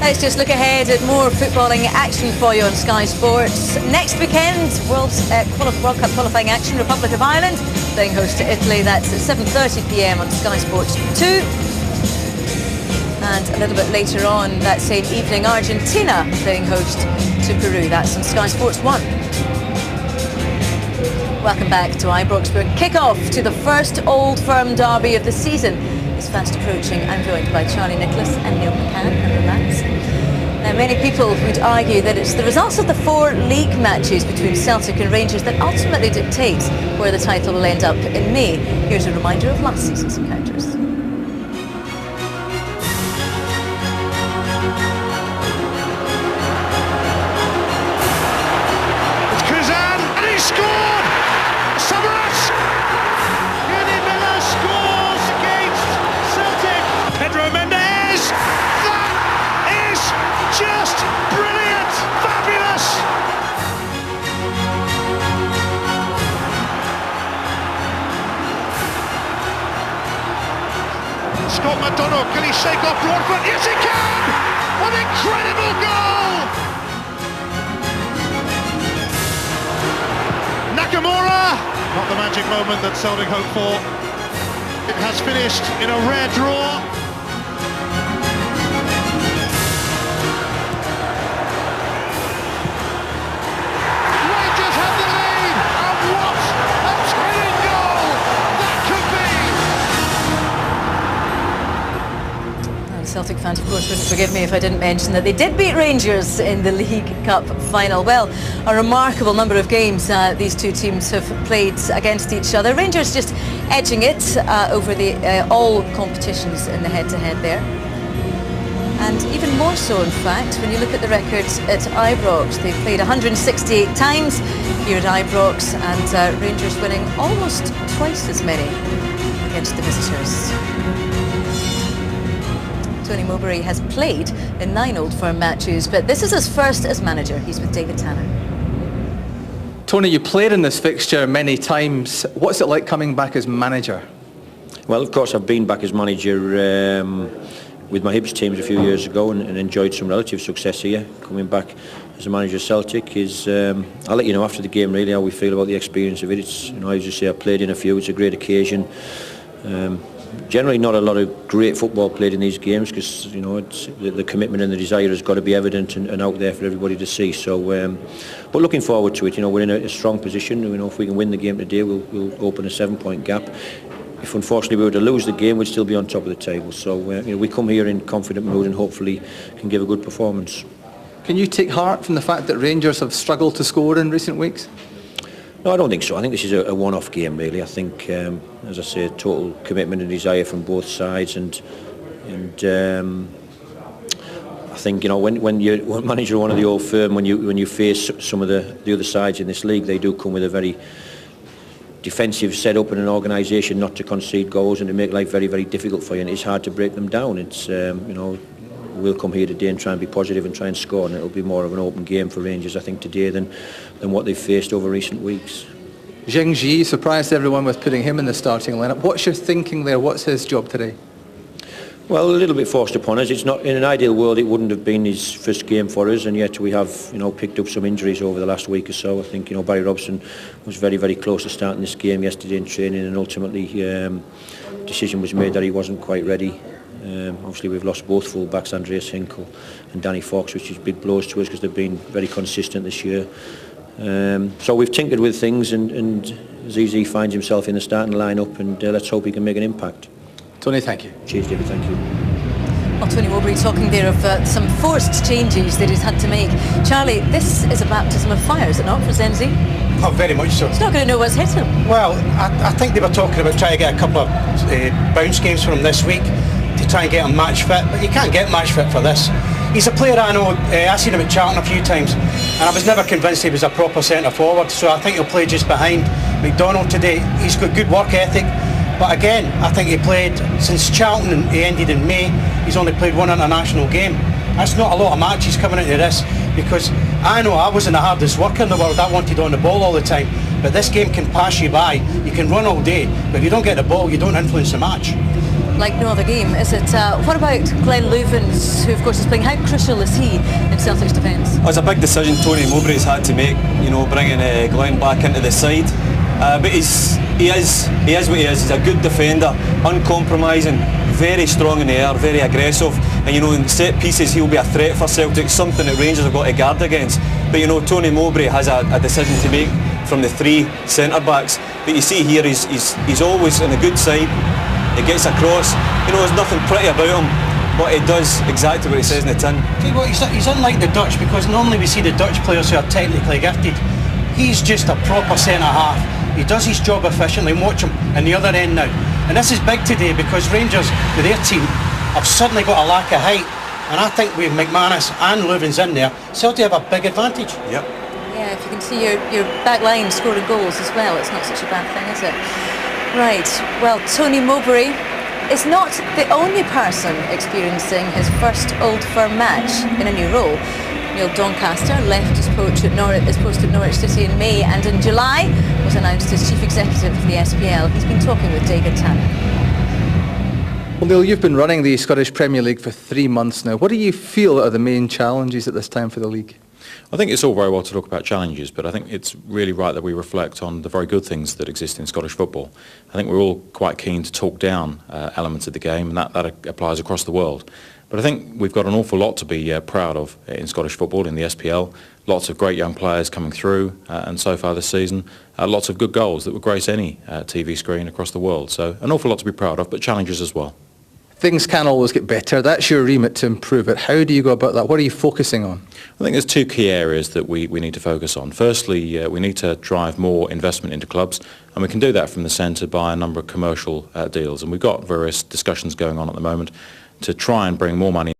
Let's just look ahead at more footballing action for you on Sky Sports. Next weekend, World Cup qualifying action, Republic of Ireland playing host to Italy. That's at 7:30 p.m. on Sky Sports 2. And a little bit later on that same evening, Argentina playing host to Peru. That's on Sky Sports 1. Welcome back to Ibrox. We're kick-off to the first Old Firm derby of the season. It's fast approaching. I'm joined by Charlie Nicholas and Neil McCann and the lads. Now, many people would argue that it's the results of the 4 league matches between Celtic and Rangers that ultimately dictates where the title will end up in May. Here's a reminder of last season's encounters. Can he shake off Broadfoot? Yes, he can! An incredible goal! Nakamura! Not the magic moment that Celtic hoped for. It has finished in a rare draw. Rangers have the lead! And what a telling goal that could be! Celtic fans, of course, wouldn't forgive me if I didn't mention that they did beat Rangers in the League Cup final. Well, a remarkable number of games these two teams have played against each other. Rangers just edging it over the all competitions in the head-to-head there. And even more so, in fact, when you look at the records at Ibrox, they've played 168 times here at Ibrox, and Rangers winning almost twice as many against the visitors. Tony Mowbray has played in 9 Old Firm matches, but this is his first as manager. He's with David Tanner. Tony, you played in this fixture many times. What's it like coming back as manager? Well, of course, I've been back as manager with my Hibs teams a few years ago and enjoyed some relative success here. Coming back as a manager of Celtic is, I'll let you know after the game really how we feel about the experience of it. It's, you know, as you say, I've played in a few. It's a great occasion. Generally not a lot of great football played in these games because, you know, it's, the commitment and the desire has got to be evident and out there for everybody to see. So, but looking forward to it. You know, we're in a strong position. You know, if we can win the game today, we'll open a 7-point gap. If unfortunately we were to lose the game, we'd still be on top of the table. So, you know, we come here in confident mood and hopefully can give a good performance. Can you take heart from the fact that Rangers have struggled to score in recent weeks? No, I don't think so. I think this is a one-off game, really. I think, as I say, total commitment and desire from both sides, and I think, you know, when you're manager of one of the Old Firm, when you face some of the other sides in this league, they do come with a very defensive setup and an organisation not to concede goals and to make life very, very difficult for you. And it's hard to break them down. It's you know, we'll come here today and try and be positive and try and score, and it'll be more of an open game for Rangers, I think, today than what they've faced over recent weeks. Zheng Ji surprised everyone with putting him in the starting lineup. What's your thinking there? What's his job today? Well, a little bit forced upon us. It's not, in an ideal world, it wouldn't have been his first game for us, and yet we have, you know, picked up some injuries over the last week or so. I think, you know, Barry Robson was very, very close to starting this game yesterday in training, and ultimately decision was made that he wasn't quite ready. Obviously we've lost both full-backs, Andreas Hinkle and Danny Fox, which is big blows to us because they've been very consistent this year. So we've tinkered with things, and ZZ finds himself in the starting line-up, and let's hope he can make an impact. Tony, thank you. Cheers, David, thank you. Well, Tony Mowbray talking there of some forced changes that he's had to make. Charlie, this is a baptism of fire, is it not, for Zenzi? Oh, very much so. He's not going to know what's hit him. Well, I think they were talking about trying to get a couple of bounce games from him this week to try and get him match fit, but you can't get match fit for this. He's a player I know. I've seen him at Charlton a few times, and I was never convinced he was a proper centre forward, so I think he'll play just behind McDonald today. He's got good work ethic, but again, I think he played since Charlton, and he ended in May. He's only played one international game. That's not a lot of matches coming into this, because I know I wasn't the hardest worker in the world. I wanted on the ball all the time, but this game can pass you by. You can run all day, but if you don't get the ball, you don't influence the match. like no other game, is it? What about Glenn Loovens, who of course is playing? How crucial is he in Celtic's defence? It's a big decision Tony Mowbray's had to make, you know, bringing Glenn back into the side. But he is what he is. He's a good defender, uncompromising, very strong in the air, very aggressive. And you know, in set pieces he'll be a threat for Celtic, something that Rangers have got to guard against. But you know, Tony Mowbray has a decision to make from the three centre-backs. But you see here, he's always on a good side. He gets across. You know, there's nothing pretty about him, but he does exactly what he says in the tin. Tell you what, he's unlike the Dutch, because normally we see the Dutch players who are technically gifted. He's just a proper centre-half. He does his job efficiently, and watch him in the other end now. And this is big today because Rangers, with their team, have suddenly got a lack of height. And I think with McManus and Loovens in there, Celtic have a big advantage. Yep. Yeah, if you can see your back line scoring goals as well, it's not such a bad thing, is it? Right, well, Tony Mowbray is not the only person experiencing his first Old Firm match in a new role. Neil Doncaster left his post at Norwich City in May, and in July was announced as Chief Executive of the SPL. He's been talking with David Tanner. Well, Neil, you've been running the Scottish Premier League for 3 months now. What do you feel are the main challenges at this time for the league? I think it's all very well to talk about challenges, but I think it's really right that we reflect on the very good things that exist in Scottish football. I think we're all quite keen to talk down elements of the game, and that applies across the world. But I think we've got an awful lot to be proud of in Scottish football, in the SPL. Lots of great young players coming through, and so far this season, lots of good goals that would grace any TV screen across the world. So an awful lot to be proud of, but challenges as well. Things can always get better. That's your remit to improve it. How do you go about that? What are you focusing on? I think there's two key areas that we need to focus on. Firstly, we need to drive more investment into clubs, and we can do that from the centre by a number of commercial deals. And we've got various discussions going on at the moment to try and bring more money